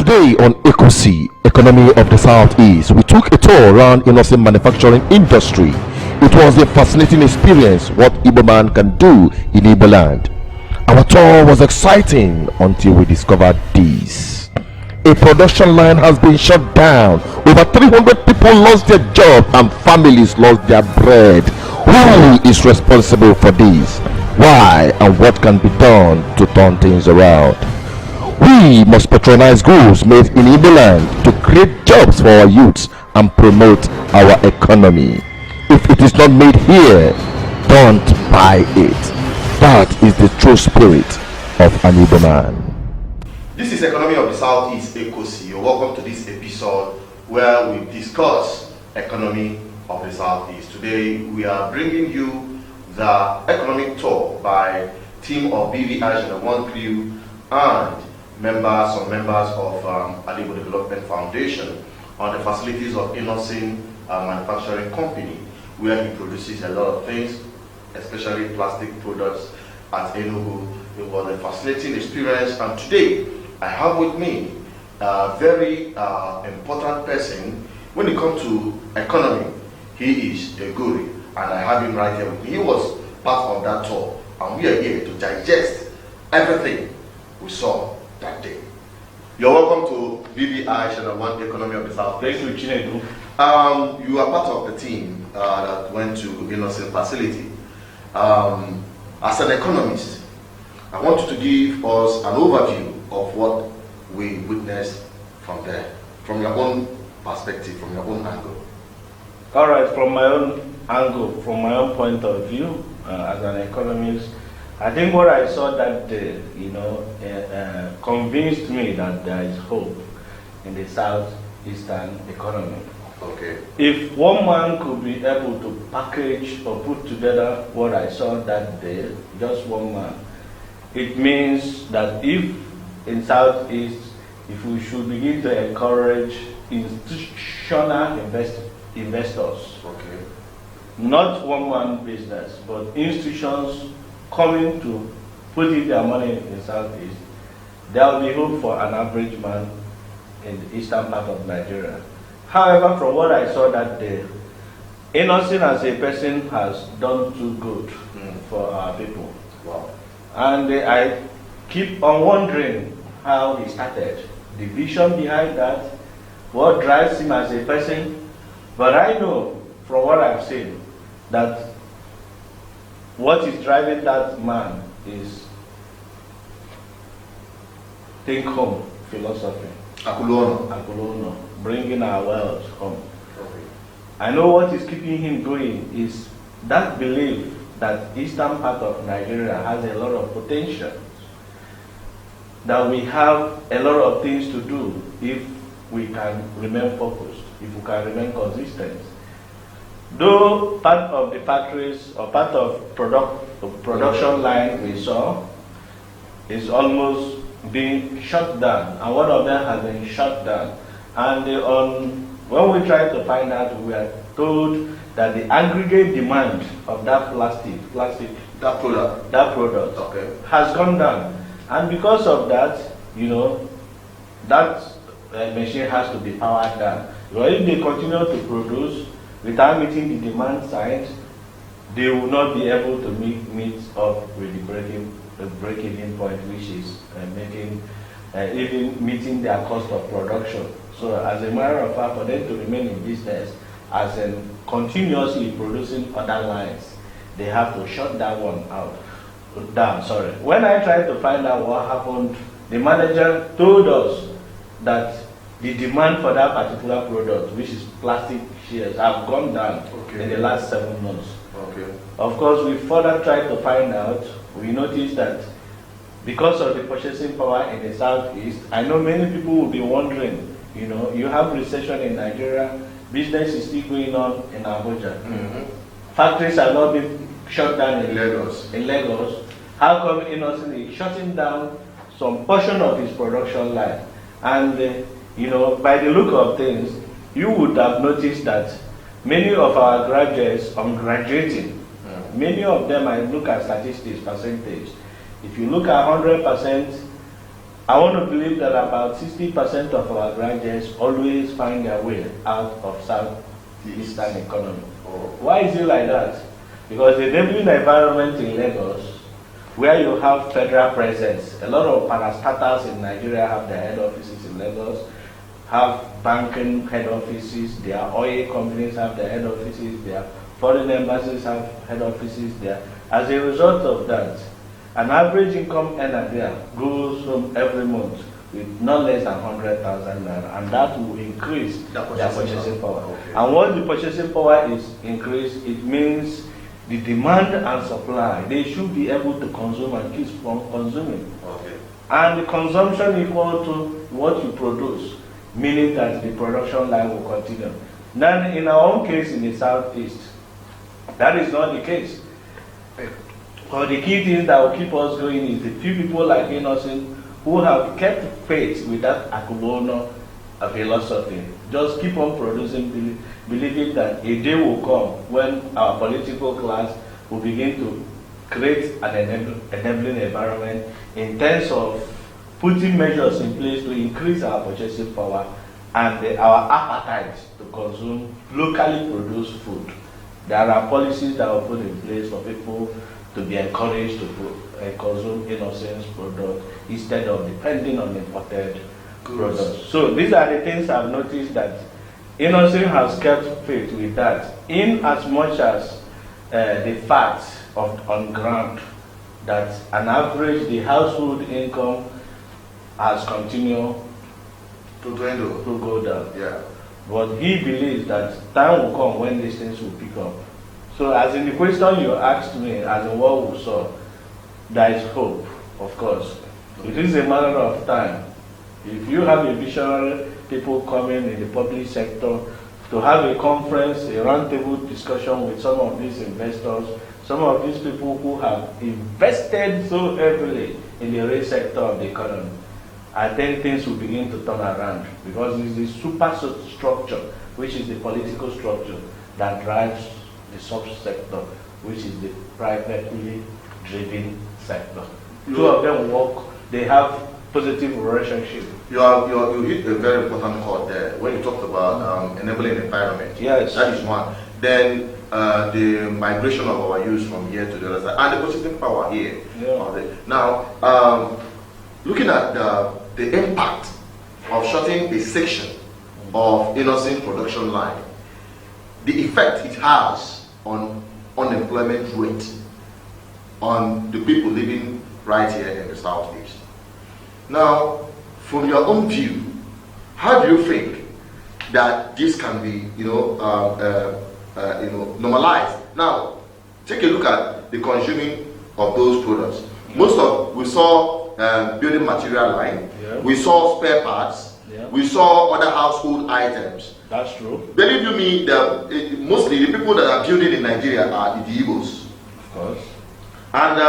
Today on ECOSEA, Economy of the Southeast, we took a tour around Innoson manufacturing industry. It was a fascinating experience what Igbo man can do in Igboland. Our tour was exciting until we discovered this. A production line has been shut down. Over 300 people lost their job and families lost their bread. Who is responsible for this? Why and what can be done to turn things around? We must patronize goods made in Igboland to create jobs for our youths and promote our economy. If it is not made here, don't buy it. That is the true spirit of an Igbo man. This is Economy of the Southeast, ECOSEA. Welcome to this episode where we discuss Economy of the Southeast. Today we are bringing you the economic tour by team of BVI Channel 1 crew and members of Igbo Development Foundation on the facilities of Innoson manufacturing company, where he produces a lot of things, especially plastic products at Enugu. It was a fascinating experience, and today I have with me a very important person when it comes to economy. He is a guru, and I have him right here with me. He was part of that tour, and we are here to digest everything we saw that day. You're welcome to BBI Channel 1 Economy of the South. Thank you, Chinedu. You are part of the team that went to Innoson facility. As an economist, I want you to give us an overview of what we witnessed from there, from your own perspective, from your own angle. All right, from my own angle, from my own point of view, as an economist, I think what I saw that day, convinced me that there is hope in the southeastern economy. Okay. If one man could be able to package or put together what I saw that day, just one man, it means that if in Southeast, if we should begin to encourage institutional investors, okay, not one man business, but institutions coming to put in their money in Southeast, there will be hope for an average man in the eastern part of Nigeria. However, from what I saw that day, Innoson as a person has done too good for our people. Wow. And I keep on wondering how he started, the vision behind that, what drives him as a person. But I know from what I've seen that what is driving that man is think home philosophy. Akulono, bringing our wealth home. Okay. I know what is keeping him going is that belief that eastern part of Nigeria has a lot of potential, that we have a lot of things to do if we can remain focused, if we can remain consistent. Though part of the factories or part of production line we saw is almost being shut down, and one of them has been shut down. And when we try to find out, we are told that the aggregate demand of that that product okay, has gone down, and because of that, that machine has to be powered down. But if they continue to produce without meeting the demand side, they will not be able to meet up with the break-even point, which is even meeting their cost of production. So as a matter of fact, for them to remain in business, as in continuously producing other lines, they have to shut that one down. Sorry. When I tried to find out what happened, the manager told us that the demand for that particular product, which is plastic shears, have gone down in the last 7 months. Okay. Of course, we further tried to find out. We noticed that because of the purchasing power in the southeast, I know many people will be wondering, you have recession in Nigeria, business is still going on in Abuja. Factories are not being shut down in Lagos. How come Innoson is shutting down some portion of his production line? And by the look of things, you would have noticed that many of our graduates on graduating, many of them, I look at statistics, percentage. If you look at 100% I want to believe that about 60% of our graduates always find their way out of Southeastern economy. Oh. Why is it like that? Because the enabling environment in Lagos, where you have federal presence, a lot of parastatals in Nigeria have their head offices in Lagos, have banking head offices, their oil companies have their head offices, their foreign embassies have head offices there. As a result of that, an average income earner there goes home every month with not less than 100,000 naira, and that will increase their purchasing power. Okay. And once the purchasing power is increased, it means the demand and supply, they should be able to consume and keep from consuming. Okay. And the consumption equal to what you produce, meaning that the production line will continue. Then in our own case in the Southeast, that is not the case. But the key thing that will keep us going is the few people like Innoson who have kept faith with that Akulono philosophy. Just keep on producing, believing that a day will come when our political class will begin to create an enabling environment in terms of putting measures in place to increase our purchasing power and our appetite to consume locally produced food. There are policies that are put in place for people to be encouraged to consume Innoson's product instead of depending on imported products. So these are the things I've noticed that Innoson has kept faith with that, in as much as the facts on ground that on average the household income has continued To dwindle. to go down. Yeah. But he believes that time will come when these things will pick up. So as in the question you asked me, as in what we saw, there is hope, of course. It is a matter of time. If you have a visionary people coming in the public sector to have a conference, a roundtable discussion with some of these investors, some of these people who have invested so heavily in the real sector of the economy, I think things will begin to turn around, because it's the superstructure, which is the political structure, that drives the subsector, which is the privately driven sector. Two of them work, they have positive relationship. You hit a very important chord there when you talked about enabling environment. Yes. That is one. Then the migration of our youth from here to the other side, and the purchasing power here. Yeah. Now, looking at the impact of shutting a section of Innoson production line, the effect it has on unemployment rate on the people living right here in the Southeast. Now, from your own view, how do you think that this can be, normalized? Now, take a look at the consuming of those products. We saw building material line, we saw spare parts, we saw other household items. That's true. Believe you me, mostly the people that are building in Nigeria are the Igbos. Of course. And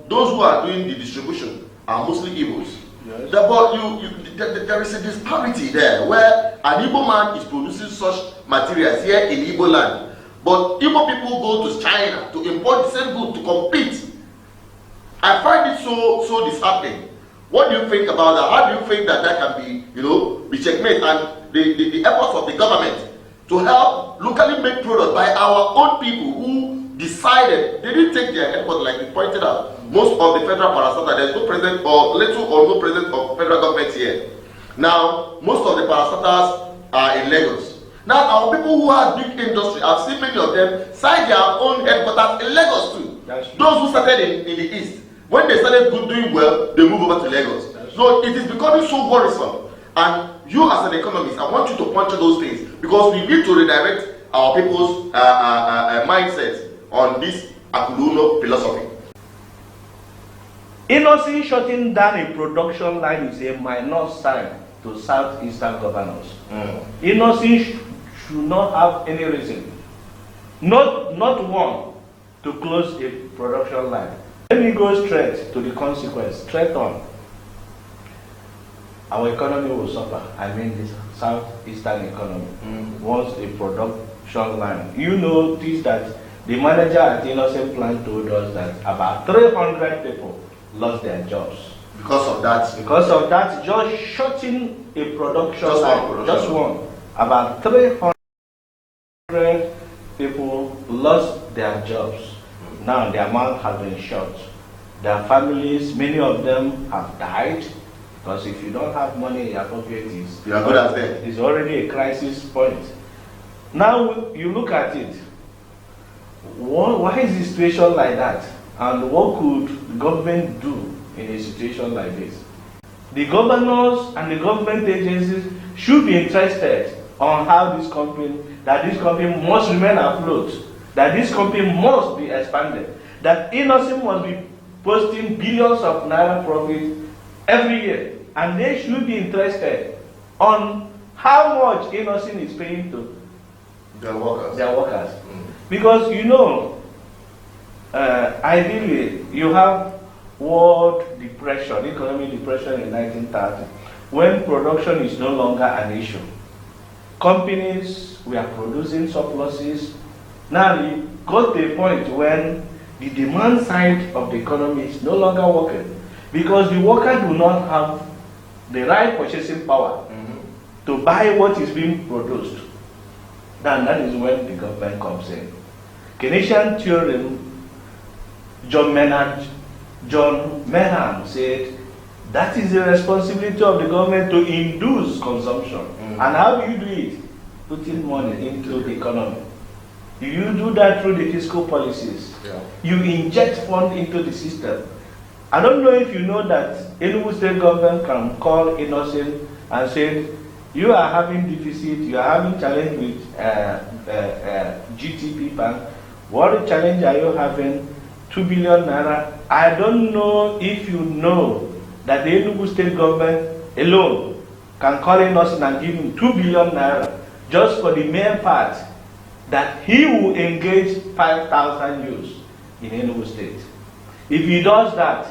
those who are doing the distribution are mostly Igbos. Yes. But there is a disparity there where an Igbo man is producing such materials here in Igboland, but Igbo people go to China to import the same good to compete. I find it so disheartening. What do you think about that? How do you think that can be checkmate, and the efforts of the government to help locally made products by our own people who decided, they didn't take their effort like you pointed out. Most of the federal parastatal, there's no presence or little or no presence of federal government here. Now, most of the parastatals are in Lagos. Now, our people who have big industry, I've seen many of them sign their own headquarters in Lagos too. Those who started in the east, when they started doing well, they move over to Lagos. So it is becoming so worrisome. And you as an economist, I want you to point to those things, because we need to redirect our people's mindsets on this Akuluno philosophy. Innoson shutting down a production line is a minor sign to Southeastern governors. Innoson should not have any reason, not one, to close a production line. Let me go straight to the consequence, straight on. Our economy will suffer. I mean this Southeastern economy. Once a production line. You notice that the manager at Innoson plant told us that about 300 people lost their jobs Because of that? Because of that, just shutting a production Just line, one production. just one. About 300 people lost their jobs. Now their mouth has been shut. Their families, many of them have died. Because if you don't have money in your pocket, you are good at that. It's already a crisis point. Now you look at it. Why is the situation like that? And what could the government do in a situation like this? The governors and the government agencies should be interested on how this company must remain afloat, that this company must be expanded, that Innoson must be posting billions of naira profit every year, and they should be interested on how much Innoson is paying to their workers. Because ideally you have world depression, economic depression in 1930, when production is no longer an issue. Companies were producing surpluses. Now you got to a point when the demand side of the economy is no longer working because the worker do not have the right purchasing power to buy what is being produced. Then that is when the government comes in. Keynesian theorem, John Mehan said that is the responsibility of the government to induce consumption. And how do you do it? Putting money into the economy. You do that through the fiscal policies. Yeah. You inject funds into the system. I don't know if you know that Enugu state government can call Innoson and say, you are having deficit, you are having challenge with GTP bank. What challenge are you having? 2 billion naira. I don't know if you know that the Enugu state government alone can call Innoson and give him 2 billion naira just for the mere part that he will engage 5,000 youths in Enugu state. If he does that,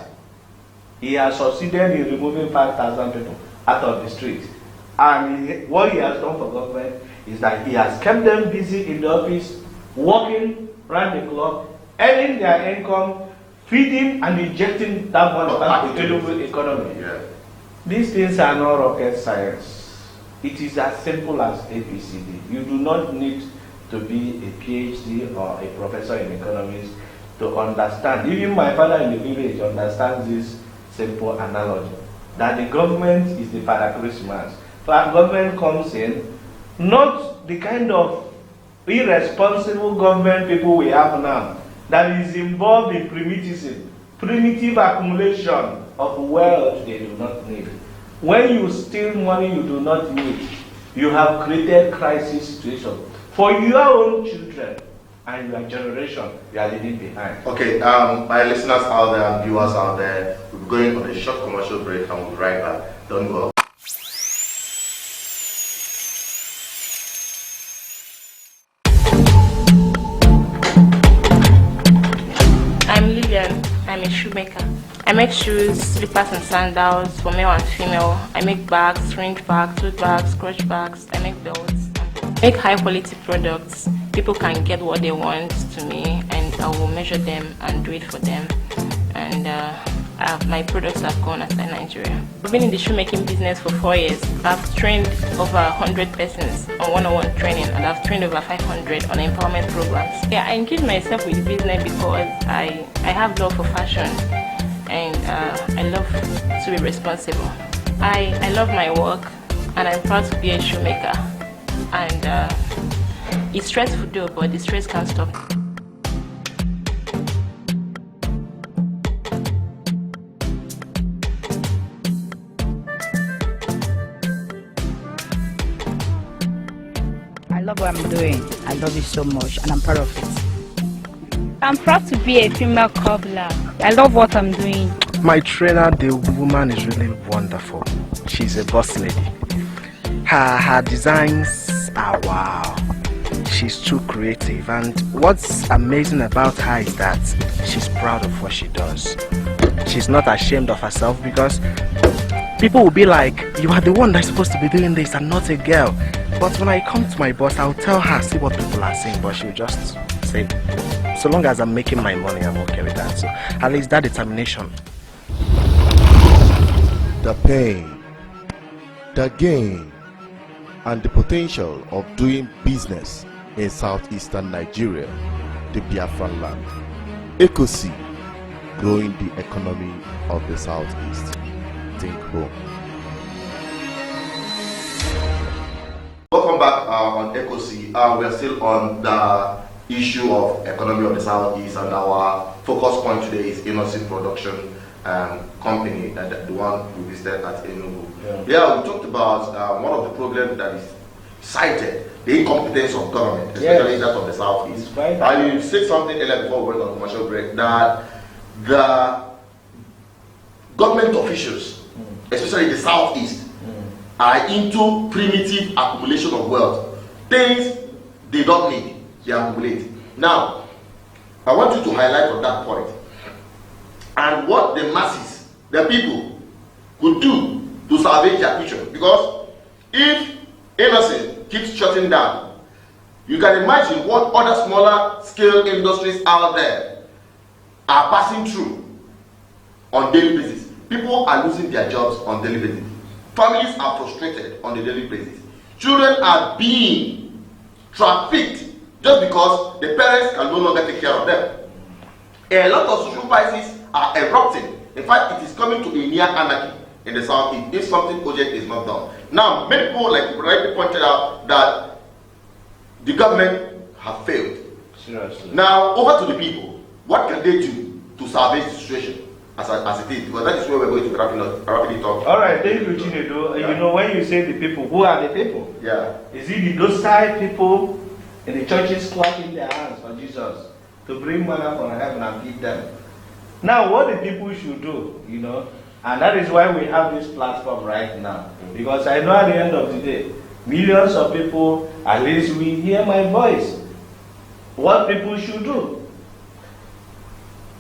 he has succeeded in removing 5,000 people out of the street. And what he has done for government is that he has kept them busy in the office, working round the clock, earning their income, feeding and injecting that money back to the economy. Yeah. These things are not rocket science. It is as simple as ABCD. You do not need to be a PhD or a professor in economics to understand. Even my father in the village understands this simple analogy, that the government is the Father Christmas. Government comes in, not the kind of irresponsible government people we have now, that is involved in primitive accumulation of wealth they do not need. When you steal money you do not need, you have created crisis situation for your own children and your generation you are leaving behind. Okay, my listeners out there and viewers out there, we'll be going on a short commercial break and we'll be right back. Don't go. I'm a shoemaker. I make shoes, slippers and sandals for male and female. I make bags, fringe bags, tote bags, crotch bags. I make belts. I make high quality products. People can get what they want to me and I will measure them and do it for them. And my products have gone outside Nigeria. I've been in the shoemaking business for 4 years. I've trained over 100 persons on one-on-one training and I've trained over 500 on empowerment programs. Yeah, I engage myself with business because I have love for fashion and I love to be responsible. I love my work and I'm proud to be a shoemaker. And it's stressful though, but the stress can't stop. I love what I'm doing. I love it so much and I'm proud of it. I'm proud to be a female cobbler. I love what I'm doing. My trainer, the woman, is really wonderful. She's a boss lady. Her designs are wow. She's too creative, and what's amazing about her is that she's proud of what she does. She's not ashamed of herself because people will be like, you are the one that's supposed to be doing this and not a girl. But when I come to my boss, I'll tell her, see what people are saying, but she'll just say, so long as I'm making my money, I'm okay with that. So at least that determination. the pain, the gain, and the potential of doing business in southeastern Nigeria, the Biafran land. ECOSEA, growing the economy of the southeast. Think home. Welcome back on ECOSEA. We are still on the issue of economy of the southeast, and our focus point today is Innoson production company, the one we visited at Enugu. Yeah, we talked about one of the problems that is cited, the incompetence of government, especially that of the southeast. And you said something earlier before we went on commercial break, that the government officials, especially the southeast, are into primitive accumulation of wealth. Things they don't need, they accumulate. Now, I want you to highlight on that point and what the masses, the people, could do to salvage their future. Because if Innoson keeps shutting down, you can imagine what other smaller scale industries out there are passing through on daily basis. People are losing their jobs on daily basis. Families are frustrated on a daily basis. Children are being trafficked just because the parents can no longer take care of them. A lot of social crises are erupting. In fact, it is coming to a near anarchy in the southeast if something project is not done. Now, many people, like rightly pointed out, that the government have failed. Seriously. Now, over to the people. What can they do to salvage the situation as it is? Because that is where we're going to rapidly talk. All right, thank you, Chinedu. You know, when you say the people, who are the people? Yeah. Is it the docile people in the churches clapping their hands for Jesus to bring manna from heaven and feed them? Now, what the people should do, you know, and that is why we have this platform right now. Because I know at the end of the day, millions of people, at least we hear my voice. What people should do.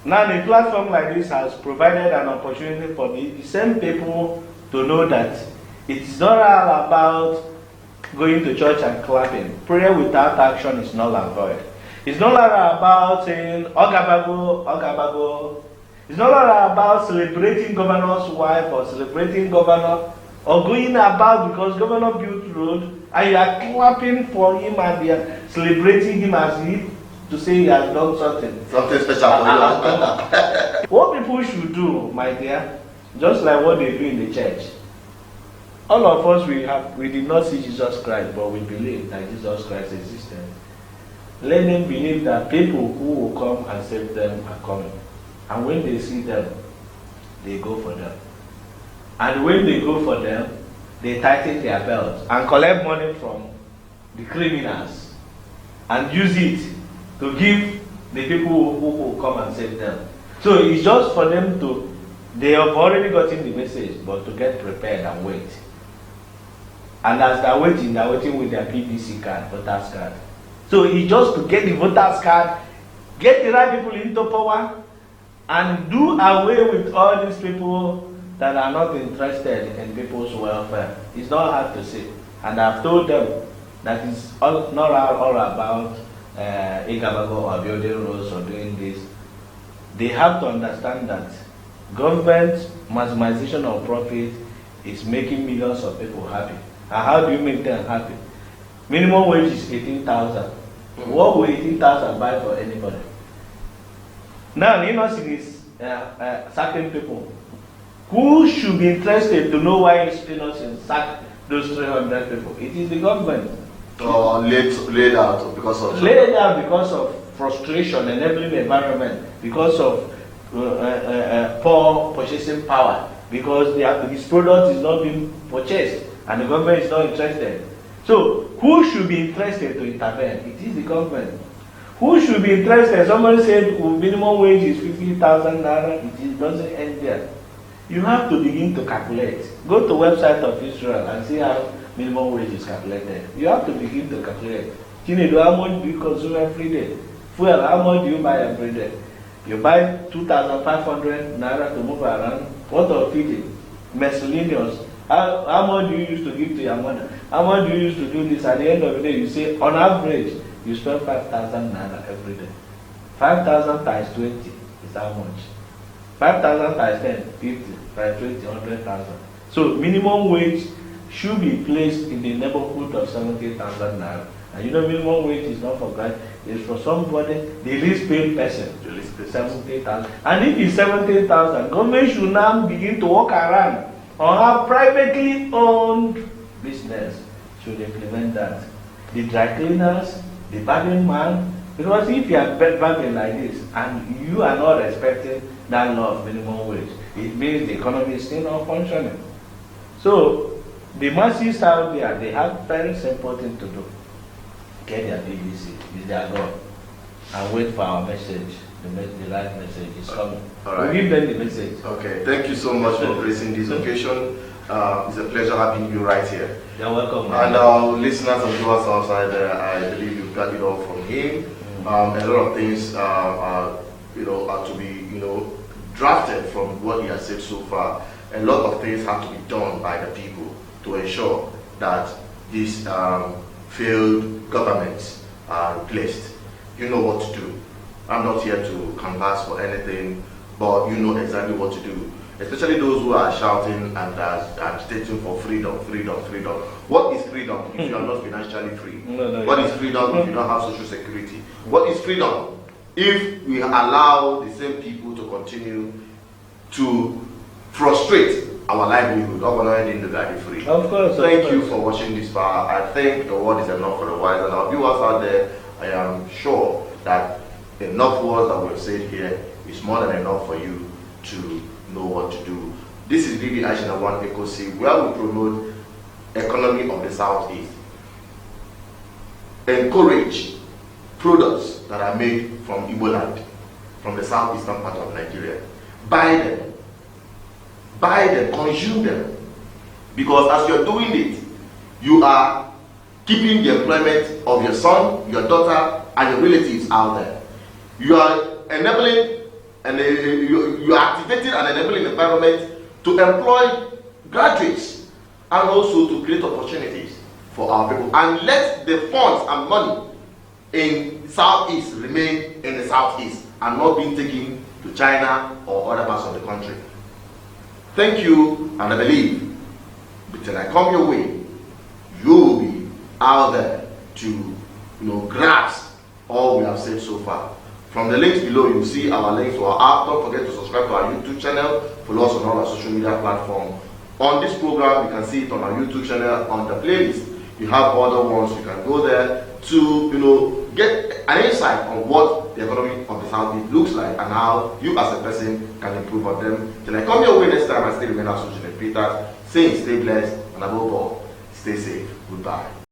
Now, the platform like this has provided an opportunity for the same people to know that it's not all about going to church and clapping. Prayer without action is null and void. It's not all about saying, Ogabago, Ogabago. It's not all about celebrating governor's wife or celebrating governor or going about because governor built road and you are clapping for him and you are celebrating him as if to say he has done something. Something special for you. What people should do, my dear, just like what they do in the church. All of us, we did not see Jesus Christ, but we believe that Jesus Christ existed. Let them believe that people who will come and save them are coming. And when they see them, they go for them. And when they go for them, they tighten their belts and collect money from the criminals and use it to give the people who will come and save them. So it's just for them to, they have already gotten the message, but to get prepared and wait. And as they're waiting with their PVC card, voters card. So it's just to get the voters card, get the right people into power, and do away with all these people that are not interested in people's welfare. It's not hard to say. And I've told them that it's not all about Igabago or building roads or doing this. They have to understand that government maximization of profit is making millions of people happy. And how do you make them happy? Minimum wage is 18,000. What will 18,000 buy for anybody? Now, Innoson is certain people who should be interested to know why Innoson sacked those 300 people. It is the government. Laid out because of frustration, enabling environment, because of poor purchasing power, because his product is not being purchased and the government is not interested. So, who should be interested to intervene? It is the government. Who should be interested? Somebody said minimum wage is 50,000 naira. It doesn't end there. You have to begin to calculate. Go to website of Israel and see how minimum wage is calculated. You have to begin to calculate. Chinedu, how much do you consume every day? Fuel, how much do you buy every day? You buy 2,500 naira to move around. What of feeding? Miscellaneous. How much do you use to give to your mother? How much do you use to do this? At the end of the day, you say, on average, you spend 5,000 naira every day. 5,000 times 20 is how much? 5,000 times 10, 50, times 20, 100,000. So minimum wage should be placed in the neighborhood of 70,000 naira. And you know, minimum wage is not for granted. It's for somebody, the least paid person, the least paid 70,000. And if it's 70,000, government should now begin to walk around or have privately owned business should implement that. The dry cleaners, the bagging man, because if you are bagging like this and you are not respecting that law of minimum wage, it means the economy is still not functioning. So the masses out there, they have very simple thing to do. Get their BBC, is their God, and wait for our message. The right message is coming. All right. We'll give them the message. Okay, thank you so much for gracing this occasion. It's a pleasure having you right here. You're welcome. And our listeners and viewers outside there, I believe you've got it all from him. A lot of things are to be drafted from what he has said so far. A lot of things have to be done by the people to ensure that these failed governments are replaced. You know what to do. I'm not here to canvass for anything, but you know exactly what to do. Especially those who are shouting and agitating for freedom, freedom, freedom. What is freedom if you are not financially free? What is freedom if you don't have social security? What is freedom if we allow the same people to continue to frustrate our livelihood? Free. Of course. Thank you for watching this far. I think the word is enough for the wise, and our viewers out there, I am sure that enough words that we've said here is more than enough for you to know what to do. This is really Action One ECOSEA, where we promote economy of the Southeast. Encourage products that are made from Igboland, from the southeastern part of Nigeria. Buy them, consume them. Because as you're doing it, you are keeping the employment of your son, your daughter, and your relatives out there. You are enabling and you are activating an enabling environment to employ graduates and also to create opportunities for our people. And let the funds and money in Southeast remain in the Southeast and not being taken to China or other parts of the country. Thank you, and I believe till I come your way, you will be out there to grasp all we have said so far. From the links below, you will see our links to our app. Don't forget to subscribe to our YouTube channel. Follow us on all our social media platforms. On this program, you can see it on our YouTube channel. On the playlist, you have other ones. You can go there to get an insight on what the economy of the Southeast looks like and how you as a person can improve on them. Till I come your way next time, I still remain as Peter, saying stay blessed and above all, stay safe. Goodbye.